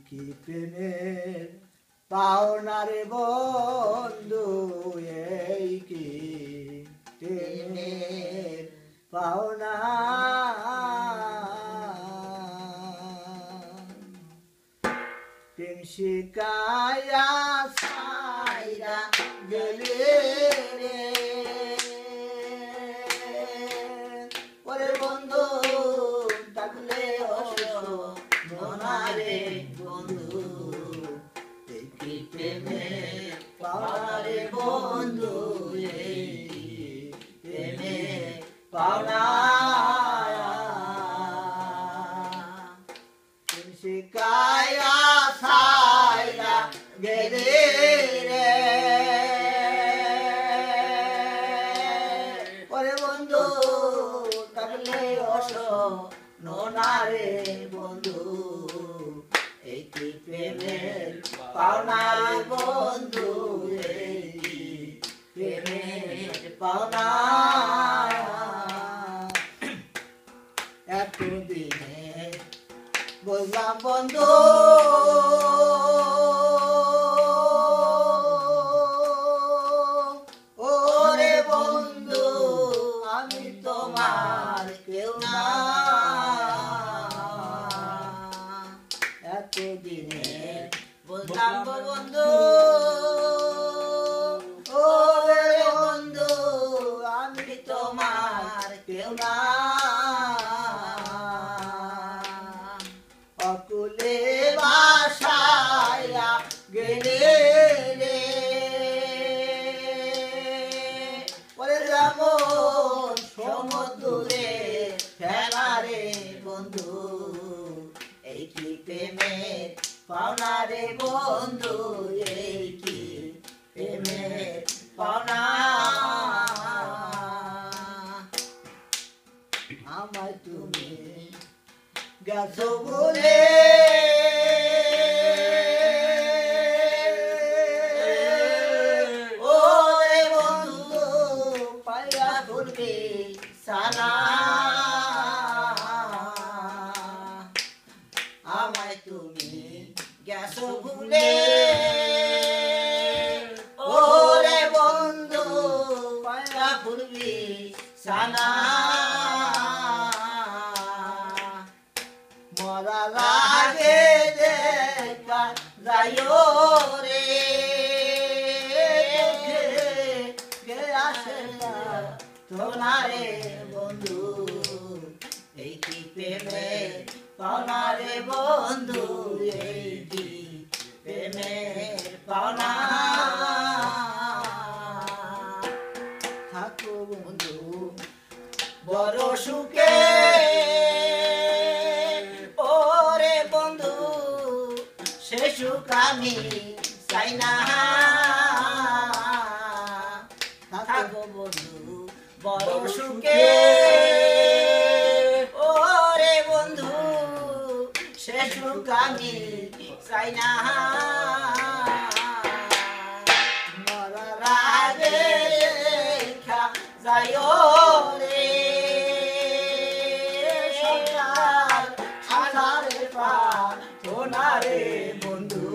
কি প্রেমের পাওনা রে বন্ধু, এই কি প্রেমের পাওনা। প্রেম শিকায়া সাইরা গেলে রে ওরে বন্ধু, ডাকলে মনারে বন্ধু, এই কি প্রেমের পাওনা রে বন্ধু, এই কি প্রেমের পাওনা। প্রেম শিকায়া সাইরা গেলে রে ওরে বন্ধু, ডাকলে নোনারে বন্ধু, এই কি প্রেমের পাওনা বন্ধু, এই কি প্রেমের পাওনা। এতদিনে বুঝলাম বন্ধু, ওরে বন্ধু, আমি তোমার কেউ না। এতদিনে বুঝলাম বন্ধু, ওরে বন্ধু, আমি তোমার কেউ না। অকুলে বাসায়া গেলে রে ওরে যেমন সমুদ্রে ফেলা রে বন্ধু, এই কি প্রেমের পাওনা রে বন্ধু, এই কি প্রেমের পাওনা। আমায় তুমি গেছো বলে ওরে বন্ধু, পাইয়া করবে সালা। আমায় তুমি গেছো ভুলে ওরে বন্ধু, পাইয়া করবে সালা। মরার আগে দেখা যাইও রে, কে আসে না তোমারে বন্ধু, এই কি প্রেমের পাওনা রে বন্ধু, এই কি প্রেমের পাওনা। থাকো বন্ধু বড় সুখে, সে সুখ আমি চাই না। থাকো বন্ধু বড় সুখে, ওরে বন্ধু, সে সুখ আমি চাই না। মরার আগে দেখা যাইও রে, আধারে পাওনা রে বন্ধু,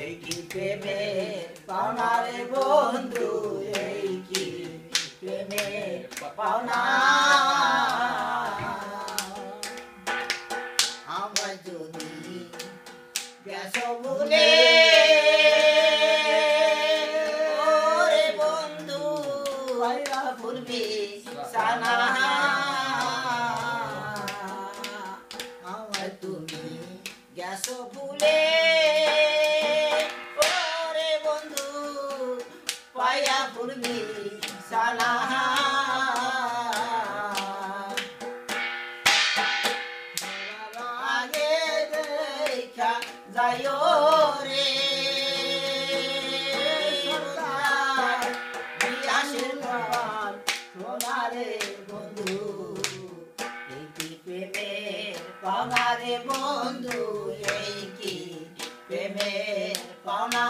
এই কি প্রেমের পাওনা রে বন্ধু, এই কি প্রেমের পাওনা। আমায় যদি গেছো ভুলে ওরে বন্ধু, পাইয়া ফুরবি সানা। আমায় তুমি গেছো ভুলে ওরে বন্ধু, পাইয়া ফুরবি সানা। আগে দেখা যাইও রে আশীর্বাদ সোনারে বন্ধু, এই কি প্রেমের পাওনা রে বন্ধু, এই কি প্রেমের পাওনা।